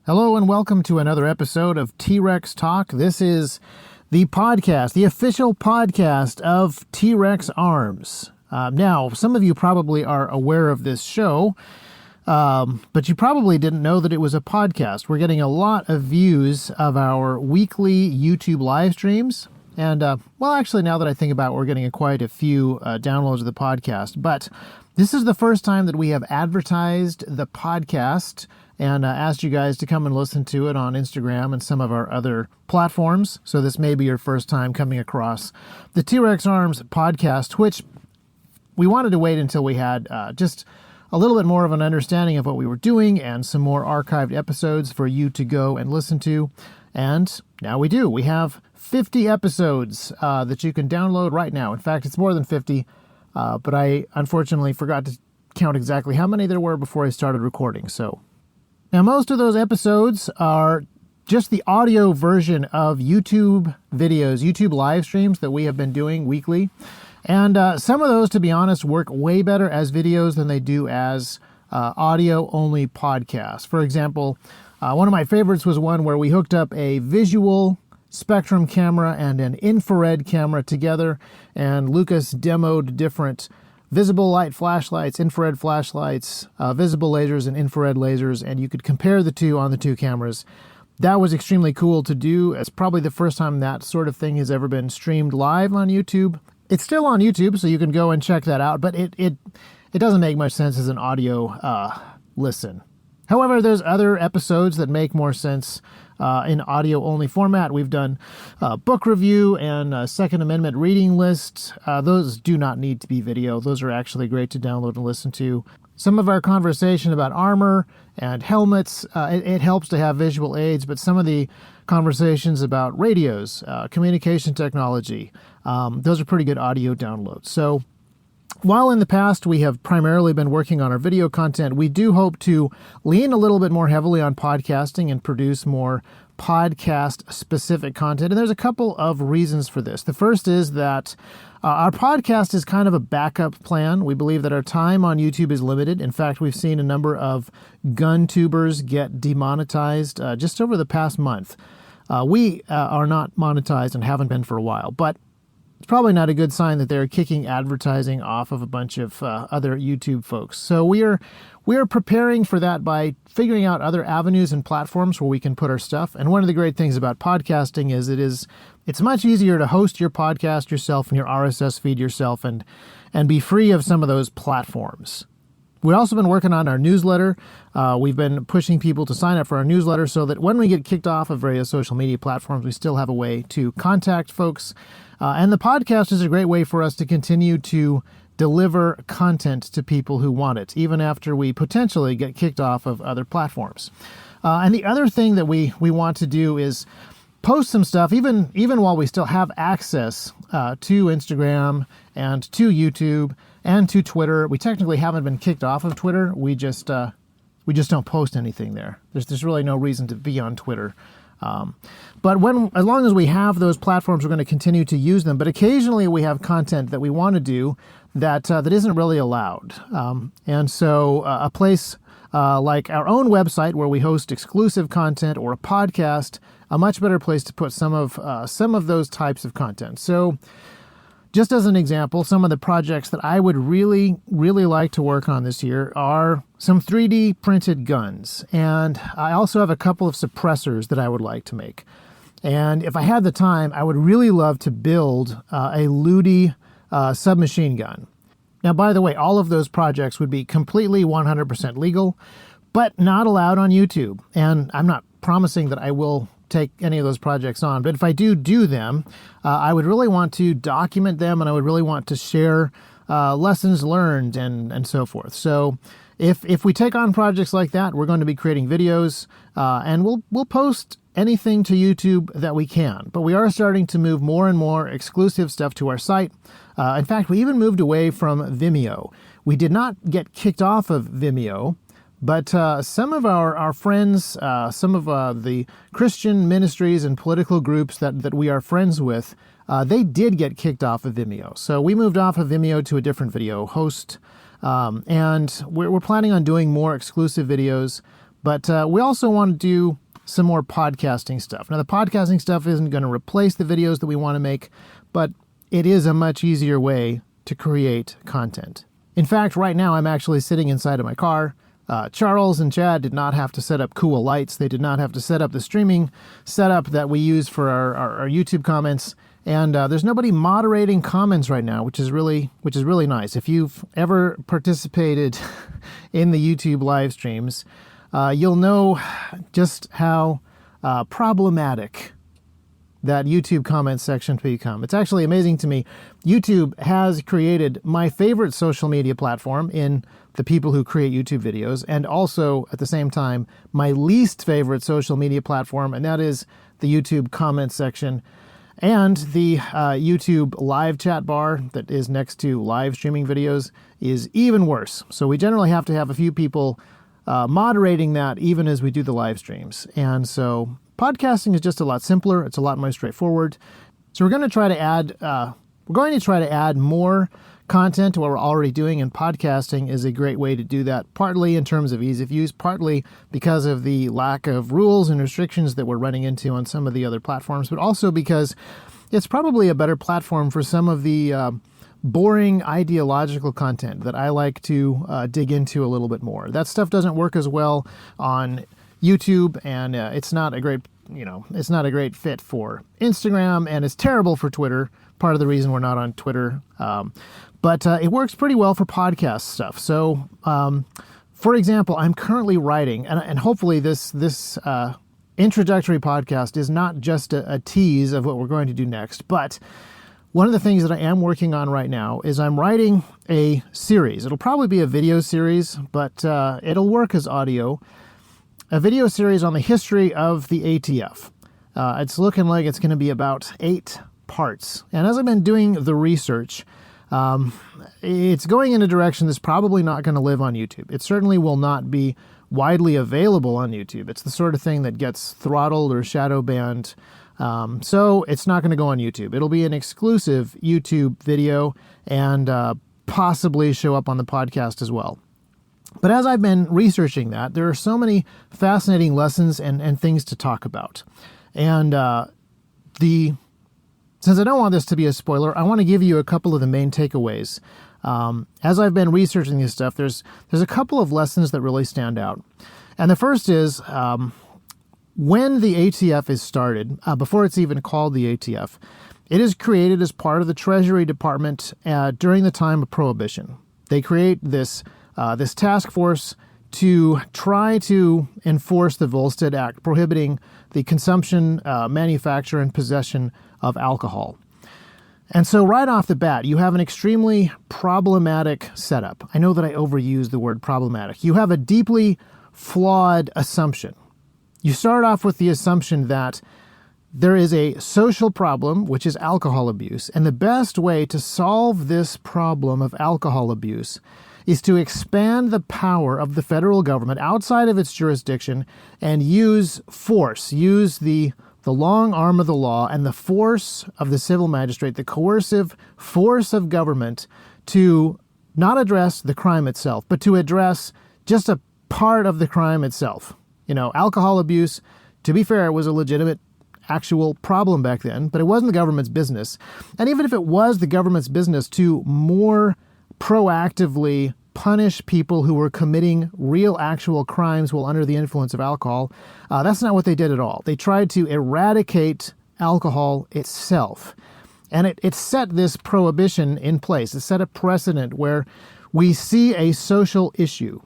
Hello and welcome to another episode of T-Rex Talk. This is the podcast, the official podcast of T-Rex Arms. Now, some of you probably are aware of this show, but you probably didn't know that it was a podcast. We're getting a lot of views of our weekly YouTube live streams. And, actually, now that I think about it, we're getting quite a few downloads of the podcast. But this is the first time that we have advertised the podcast and asked you guys to come and listen to it on Instagram and some of our other platforms. So this may be your first time coming across the T-Rex Arms podcast, which we wanted to wait until we had just a little bit more of an understanding of what we were doing and some more archived episodes for you to go and listen to. And now we do. We have 50 episodes that you can download right now. In fact, it's more than 50, but I unfortunately forgot to count exactly how many there were before I started recording. So now, most of those episodes are just the audio version of YouTube videos, YouTube live streams that we have been doing weekly. And some of those, to be honest, work way better as videos than they do as audio-only podcasts. For example, one of my favorites was one where we hooked up a visual spectrum camera and an infrared camera together, and Lucas demoed different visible light flashlights, infrared flashlights, visible lasers, and infrared lasers, and you could compare the two on the two cameras. That was extremely cool to do. It's probably the first time that sort of thing has ever been streamed live on YouTube. It's still on YouTube, so you can go and check that out, but it doesn't make much sense as an audio listen. However, there's other episodes that make more sense in audio-only format. We've done book review and Second Amendment reading lists. Those do not need to be video. Those are actually great to download and listen to. Some of our conversation about armor and helmets, it helps to have visual aids, but some of the conversations about radios, communication technology, those are pretty good audio downloads. So while in the past we have primarily been working on our video content, we do hope to lean a little bit more heavily on podcasting and produce more podcast-specific content. And there's a couple of reasons for this. The first is that our podcast is kind of a backup plan. We believe that our time on YouTube is limited. In fact, we've seen a number of gun tubers get demonetized just over the past month. We are not monetized and haven't been for a while, but it's probably not a good sign that they're kicking advertising off of a bunch of other YouTube folks. So we are preparing for that by figuring out other avenues and platforms where we can put our stuff. And one of the great things about podcasting is it's much easier to host your podcast yourself and your RSS feed yourself and be free of some of those platforms. We've also been working on our newsletter. We've been pushing people to sign up for our newsletter so that when we get kicked off of various social media platforms, we still have a way to contact folks. And the podcast is a great way for us to continue to deliver content to people who want it, even after we potentially get kicked off of other platforms. And the other thing that we want to do is post some stuff, even while we still have access to Instagram and to YouTube and to Twitter. We technically haven't been kicked off of Twitter. We just don't post anything there. There's really no reason to be on Twitter. But as long as we have those platforms, we're going to continue to use them. But occasionally we have content that we want to do that isn't really allowed. And so a place like our own website where we host exclusive content, or a podcast, a much better place to put some of those types of content. So just as an example, some of the projects that I would really, really like to work on this year are some 3D printed guns. And I also have a couple of suppressors that I would like to make. And if I had the time, I would really love to build a Ludi submachine gun. Now, by the way, all of those projects would be completely 100% legal, but not allowed on YouTube. And I'm not promising that I will take any of those projects on, but if I do them, I would really want to document them, and I would really want to share lessons learned and so forth. So if we take on projects like that, we're going to be creating videos, and we'll post anything to YouTube that we can. But we are starting to move more and more exclusive stuff to our site. In fact, we even moved away from Vimeo. We did not get kicked off of Vimeo, but some of our friends, some of the Christian ministries and political groups that we are friends with, they did get kicked off of Vimeo. So we moved off of Vimeo to a different video host, and we're planning on doing more exclusive videos. But we also want to do some more podcasting stuff. Now, the podcasting stuff isn't going to replace the videos that we want to make, but it is a much easier way to create content. In fact, right now I'm actually sitting inside of my car. Charles and Chad did not have to set up cool lights. They did not have to set up the streaming setup that we use for our YouTube comments. And there's nobody moderating comments right now, which is really nice. If you've ever participated in the YouTube live streams, you'll know just how problematic that YouTube comment section become. It's actually amazing to me. YouTube has created my favorite social media platform in the people who create YouTube videos, and also at the same time my least favorite social media platform, and that is the YouTube comment section. And the YouTube live chat bar that is next to live streaming videos is even worse. So we generally have to have a few people moderating that even as we do the live streams. And so podcasting is just a lot simpler. It's a lot more straightforward. So we're going to try to add more content to what we're already doing, and podcasting is a great way to do that, partly in terms of ease of use, partly because of the lack of rules and restrictions that we're running into on some of the other platforms, but also because it's probably a better platform for some of the boring ideological content that I like to dig into a little bit more. That stuff doesn't work as well on YouTube, and it's not a great fit for Instagram, and it's terrible for Twitter. Part of the reason we're not on Twitter. But it works pretty well for podcast stuff. So, for example, I'm currently writing, and hopefully this introductory podcast is not just a tease of what we're going to do next, but one of the things that I am working on right now is I'm writing a series. It'll probably be a video series, but it'll work as audio. A video series on the history of the ATF. It's looking like it's going to be about 8 parts. And as I've been doing the research, it's going in a direction that's probably not going to live on YouTube. It certainly will not be widely available on YouTube. It's the sort of thing that gets throttled or shadow banned. So it's not going to go on YouTube. It'll be an exclusive YouTube video and possibly show up on the podcast as well. But as I've been researching that, there are so many fascinating lessons and things to talk about. And since I don't want this to be a spoiler, I want to give you a couple of the main takeaways. As I've been researching this stuff, there's a couple of lessons that really stand out. And the first is when the ATF is started, before it's even called the ATF, it is created as part of the Treasury Department during the time of Prohibition. They create this task force to try to enforce the Volstead Act, prohibiting the consumption, manufacture, and possession of alcohol. And so right off the bat, you have an extremely problematic setup. I know that I overuse the word problematic. You have a deeply flawed assumption. You start off with the assumption that there is a social problem, which is alcohol abuse, and the best way to solve this problem of alcohol abuse is to expand the power of the federal government outside of its jurisdiction and use force, use the long arm of the law and the force of the civil magistrate, the coercive force of government to not address the crime itself, but to address just a part of the crime itself. Alcohol abuse, to be fair, was a legitimate actual problem back then, but it wasn't the government's business. And even if it was the government's business to more proactively punish people who were committing real actual crimes while under the influence of alcohol, that's not what they did at all. They tried to eradicate alcohol itself. And it set this prohibition in place. It set a precedent where we see a social issue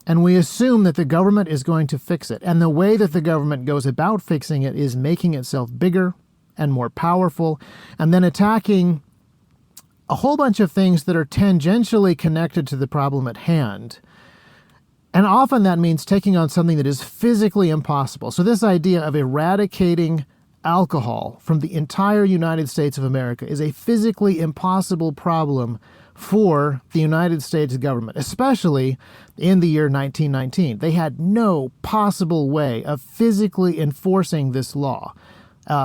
and we assume that the government is going to fix it. And the way that the government goes about fixing it is making itself bigger and more powerful, and then attacking a whole bunch of things that are tangentially connected to the problem at hand. And often that means taking on something that is physically impossible. So this idea of eradicating alcohol from the entire United States of America is a physically impossible problem for the United States government, especially in the year 1919. They had no possible way of physically enforcing this law.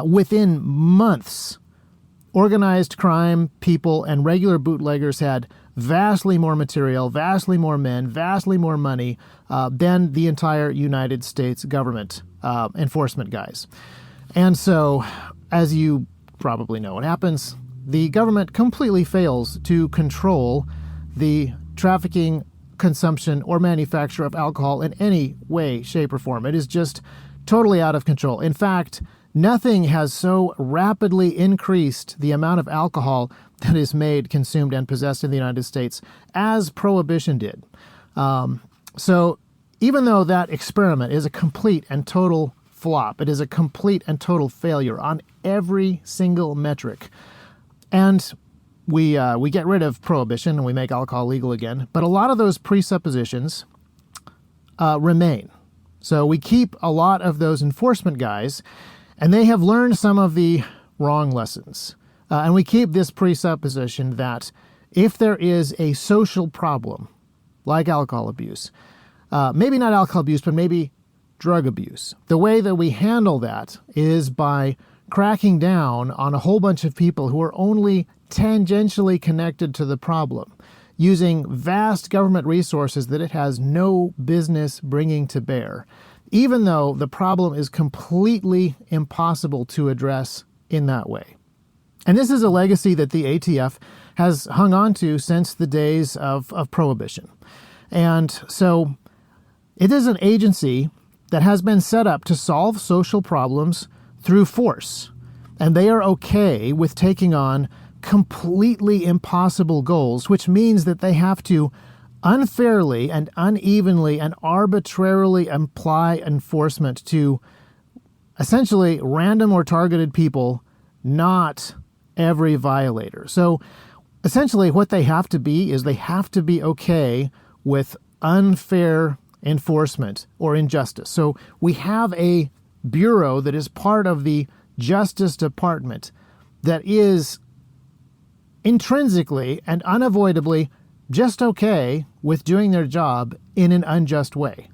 Within months, organized crime people and regular bootleggers had vastly more material, vastly more men, vastly more money than the entire United States government enforcement guys. And so, as you probably know what happens, the government completely fails to control the trafficking, consumption, or manufacture of alcohol in any way, shape, or form. It is just totally out of control. In fact, nothing has so rapidly increased the amount of alcohol that is made, consumed, and possessed in the United States as Prohibition did. So even though that experiment is a complete and total flop, it is a complete and total failure on every single metric, and we get rid of Prohibition and we make alcohol legal again, but a lot of those presuppositions remain. So we keep a lot of those enforcement guys, and they have learned some of the wrong lessons. And we keep this presupposition that if there is a social problem, like alcohol abuse, maybe not alcohol abuse, but maybe drug abuse, the way that we handle that is by cracking down on a whole bunch of people who are only tangentially connected to the problem, using vast government resources that it has no business bringing to bear, even though the problem is completely impossible to address in that way. And this is a legacy that the ATF has hung on to since the days of Prohibition. And so it is an agency that has been set up to solve social problems through force. And they are okay with taking on completely impossible goals, which means that they have to unfairly and unevenly and arbitrarily apply enforcement to essentially random or targeted people, not every violator. So essentially what they have to be is they have to be okay with unfair enforcement or injustice. So we have a bureau that is part of the Justice Department that is intrinsically and unavoidably just okay with doing their job in an unjust way.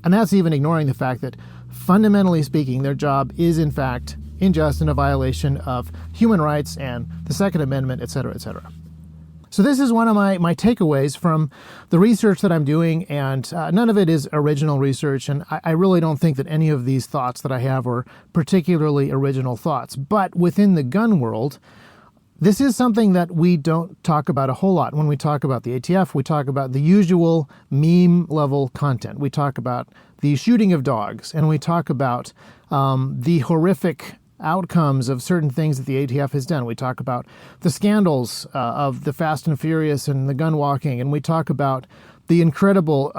And that's even ignoring the fact that, fundamentally speaking, their job is in fact unjust and a violation of human rights and the Second Amendment, etc., etc. So this is one of my takeaways from the research that I'm doing, and none of it is original research, and I really don't think that any of these thoughts that I have are particularly original thoughts. But within the gun world, this is something that we don't talk about a whole lot. When we talk about the ATF, we talk about the usual meme-level content. We talk about the shooting of dogs, and we talk about the horrific outcomes of certain things that the ATF has done. We talk about the scandals of the Fast and Furious and the gun walking, and we talk about the incredible,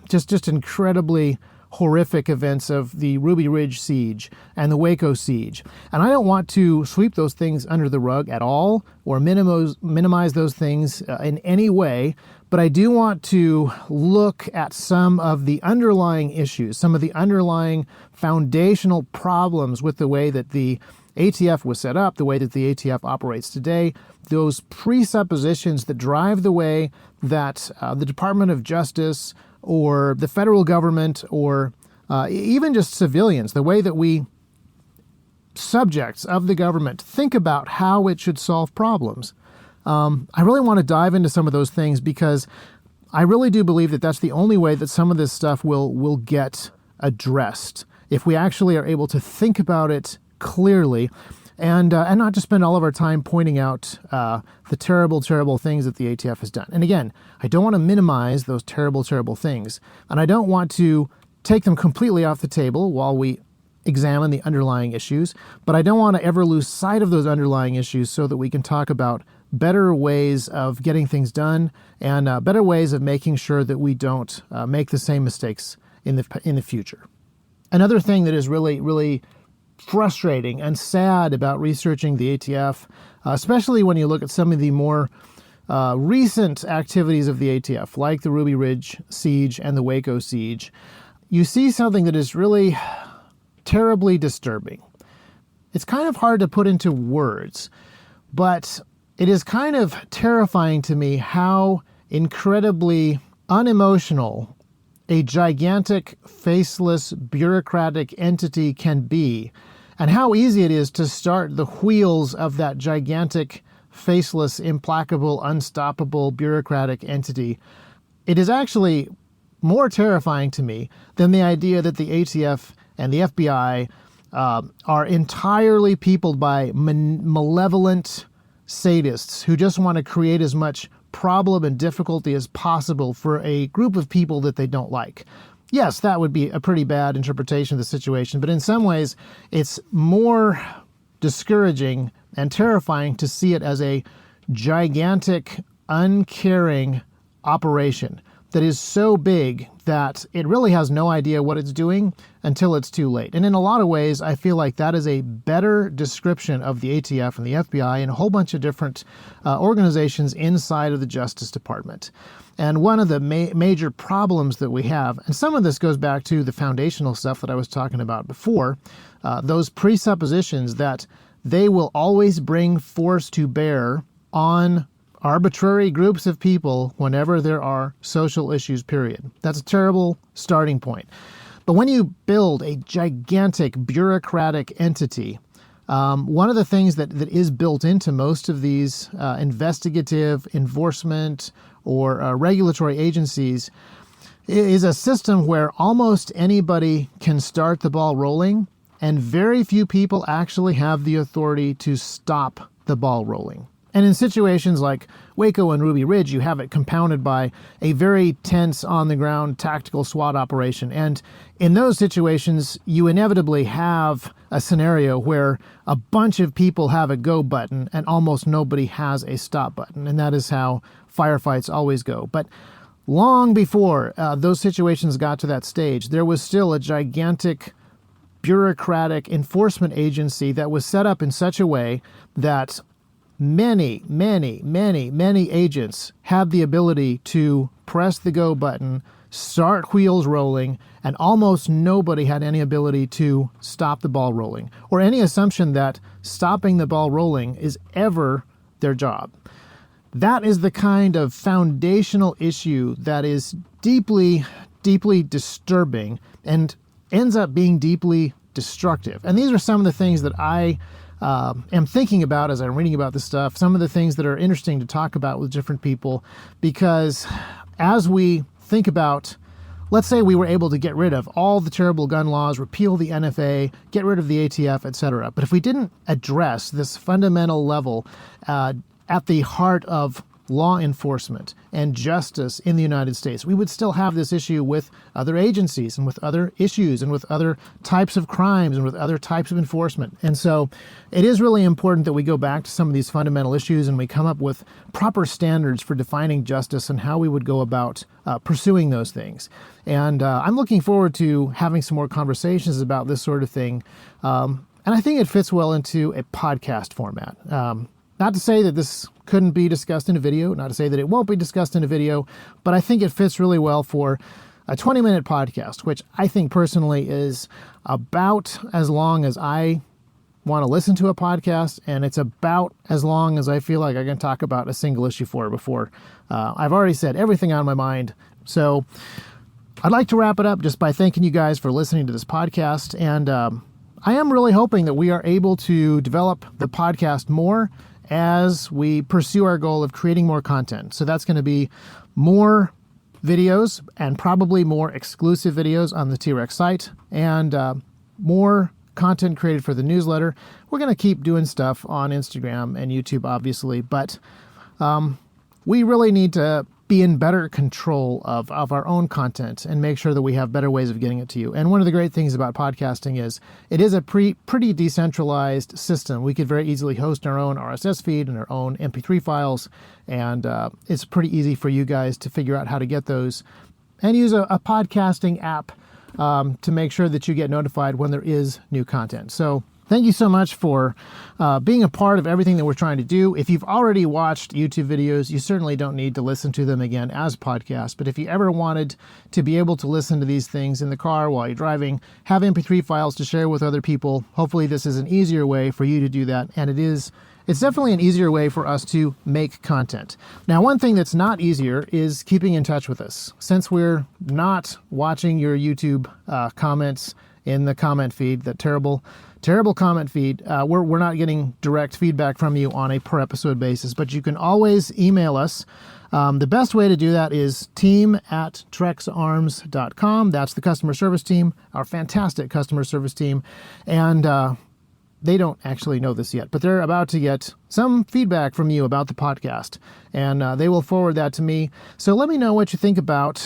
just incredibly horrific events of the Ruby Ridge siege and the Waco siege. And I don't want to sweep those things under the rug at all or minimize those things in any way, but I do want to look at some of the underlying issues, some of the underlying foundational problems with the way that the ATF was set up, the way that the ATF operates today, those presuppositions that drive the way that the Department of Justice or the federal government or even just civilians, the way that we subjects of the government think about how it should solve problems. I really want to dive into some of those things because I really do believe that that's the only way that some of this stuff will get addressed, if we actually are able to think about it clearly and not just spend all of our time pointing out the terrible, terrible things that the ATF has done. And again, I don't want to minimize those terrible, terrible things, and I don't want to take them completely off the table while we examine the underlying issues, but I don't want to ever lose sight of those underlying issues so that we can talk about better ways of getting things done and better ways of making sure that we don't make the same mistakes in the future. Another thing that is really, really frustrating and sad about researching the ATF, especially when you look at some of the more recent activities of the ATF, like the Ruby Ridge siege and the Waco siege, you see something that is really terribly disturbing. It's kind of hard to put into words, but it is kind of terrifying to me how incredibly unemotional a gigantic, faceless, bureaucratic entity can be, and how easy it is to start the wheels of that gigantic, faceless, implacable, unstoppable bureaucratic entity, it is actually more terrifying to me than the idea that the ATF and the FBI are entirely peopled by malevolent sadists who just want to create as much problem and difficulty as possible for a group of people that they don't like. Yes, that would be a pretty bad interpretation of the situation, but in some ways it's more discouraging and terrifying to see it as a gigantic, uncaring operation that is so big that it really has no idea what it's doing until it's too late. And in a lot of ways, I feel like that is a better description of the ATF and the FBI and a whole bunch of different organizations inside of the Justice Department. And one of the major problems that we have, and some of this goes back to the foundational stuff that I was talking about before, those presuppositions that they will always bring force to bear on arbitrary groups of people whenever there are social issues, period. That's a terrible starting point. But when you build a gigantic bureaucratic entity, one of the things that is built into most of these investigative, enforcement, or regulatory agencies is a system where almost anybody can start the ball rolling, and very few people actually have the authority to stop the ball rolling. And in situations like Waco and Ruby Ridge, you have it compounded by a very tense, on-the-ground tactical SWAT operation. And in those situations, you inevitably have a scenario where a bunch of people have a go button and almost nobody has a stop button. And that is how firefights always go. But long before those situations got to that stage, there was still a gigantic bureaucratic enforcement agency that was set up in such a way that many agents had the ability to press the go button, start wheels rolling, and almost nobody had any ability to stop the ball rolling, or any assumption that stopping the ball rolling is ever their job. That is the kind of foundational issue that is deeply disturbing and ends up being deeply destructive. And these are some of the things that I am thinking about as I'm reading about this stuff, some of the things that are interesting to talk about with different people, because as we think about, let's say we were able to get rid of all the terrible gun laws, repeal the NFA, get rid of the ATF, etc. But if we didn't address this fundamental level at the heart of law enforcement and justice in the United States, we would still have this issue with other agencies and with other issues and with other types of crimes and with other types of enforcement. And so it is really important that we go back to some of these fundamental issues and we come up with proper standards for defining justice and how we would go about pursuing those things. And I'm looking forward to having some more conversations about this sort of thing. And I think it fits well into a podcast format. Not to say that this couldn't be discussed in a video, not to say that it won't be discussed in a video, but I think it fits really well for a 20-minute podcast, which I think personally is about as long as I want to listen to a podcast, and it's about as long as I feel like I can talk about a single issue for before I've already said everything on my mind. So I'd like to wrap it up just by thanking you guys for listening to this podcast, and I am really hoping that we are able to develop the podcast more as we pursue our goal of creating more content. So that's going to be more videos and probably more exclusive videos on the T-Rex site and more content created for the newsletter. We're going to keep doing stuff on Instagram and YouTube, obviously, but we really need to be in better control of our own content and make sure that we have better ways of getting it to you. And one of the great things about podcasting is it is a pretty decentralized system. We could very easily host our own RSS feed and our own MP3 files, and it's pretty easy for you guys to figure out how to get those and use a podcasting app to make sure that you get notified when there is new content. So thank you so much for being a part of everything that we're trying to do. If you've already watched YouTube videos, you certainly don't need to listen to them again as podcasts. But if you ever wanted to be able to listen to these things in the car while you're driving, have MP3 files to share with other people, hopefully this is an easier way for you to do that. And it's definitely an easier way for us to make content. Now, one thing that's not easier is keeping in touch with us. Since we're not watching your YouTube comments in the comment feed, that terrible comment feed. We're not getting direct feedback from you on a per episode basis, but you can always email us. The best way to do that is team@trexarms.com. That's the customer service team, our fantastic customer service team. And they don't actually know this yet, but they're about to get some feedback from you about the podcast, and they will forward that to me. So let me know what you think about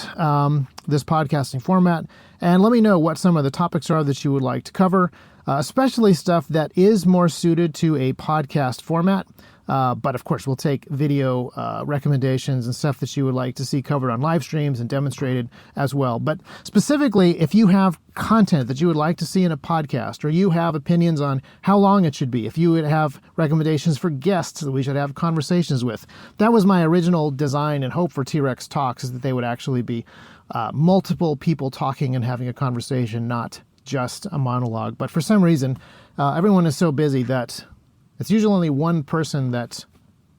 this podcasting format, and let me know what some of the topics are that you would like to cover, especially stuff that is more suited to a podcast format. But of course, we'll take video recommendations and stuff that you would like to see covered on live streams and demonstrated as well. But specifically, if you have content that you would like to see in a podcast, or you have opinions on how long it should be, if you would have recommendations for guests that we should have conversations with, that was my original design and hope for T-Rex Talks, is that they would actually be multiple people talking and having a conversation, not just a monologue. But for some reason, everyone is so busy that it's usually only one person that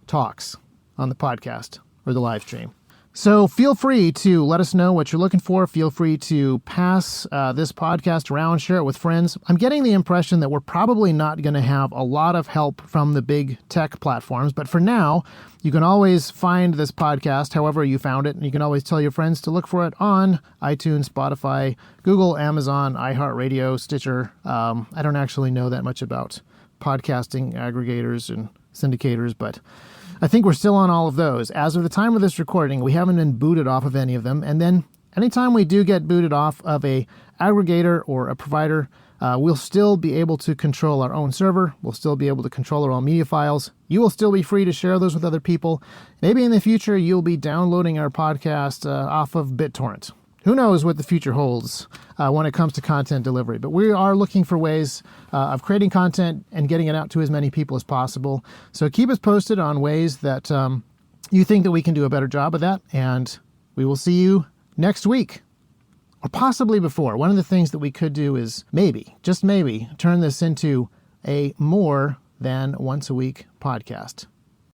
talks on the podcast or the live stream. So feel free to let us know what you're looking for. Feel free to pass this podcast around, share it with friends. I'm getting the impression that we're probably not going to have a lot of help from the big tech platforms, but for now, you can always find this podcast however you found it, and you can always tell your friends to look for it on iTunes, Spotify, Google, Amazon, iHeartRadio, Stitcher. I don't actually know that much about podcasting aggregators and syndicators, but I think we're still on all of those. As of the time of this recording, we haven't been booted off of any of them. And then anytime we do get booted off of a aggregator or a provider, we'll still be able to control our own server. We'll still be able to control our own media files. You will still be free to share those with other people. Maybe in the future, you'll be downloading our podcast off of BitTorrent. Who knows what the future holds when it comes to content delivery. But we are looking for ways of creating content and getting it out to as many people as possible. So keep us posted on ways that you think that we can do a better job of that. And we will see you next week, or possibly before. One of the things that we could do is maybe, just maybe, turn this into a more than once a week podcast.